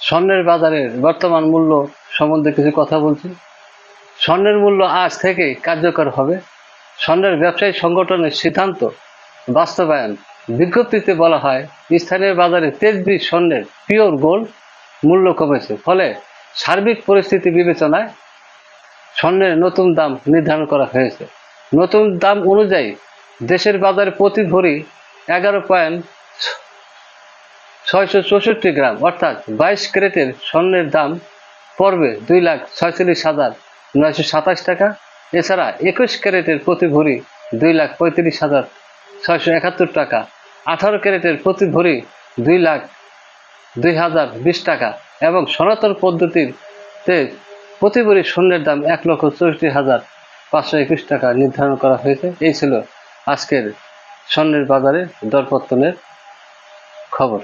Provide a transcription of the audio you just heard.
স্বর্ণের বাজারের বর্তমান মূল্য সম্বন্ধে কিছু কথা বলছি। স্বর্ণের মূল্য আজ থেকেই কার্যকর হবে। স্বর্ণের ব্যবসায়ী সংগঠনের সিদ্ধান্ত বাস্তবায়ন। বিজ্ঞপ্তিতে বলা হয়, স্থানীয় বাজারে 23 স্বর্ণের পিওর গোল্ড মূল্য কমেছে, ফলে সার্বিক পরিস্থিতি বিবেচনায় স্বর্ণের নতুন দাম নির্ধারণ করা হয়েছে। নতুন দাম অনুযায়ী দেশের বাজারে প্রতি ভরি 11.664 গ্রাম অর্থাৎ 22 ক্যারেটের স্বর্ণের দাম পড়বে 2,46,927 টাকা। এছাড়া 21 ক্যারেটের প্রতি ভরি 2,35,671 টাকা, 18 ক্যারেটের প্রতি ভরি 2,02,020 টাকা এবং সনাতন পদ্ধতিতে প্রতি ভরি স্বর্ণের দাম 1,64,521 টাকা নির্ধারণ করা হয়েছে। এই ছিল আজকের স্বর্ণের বাজারে দরপতনের খবর।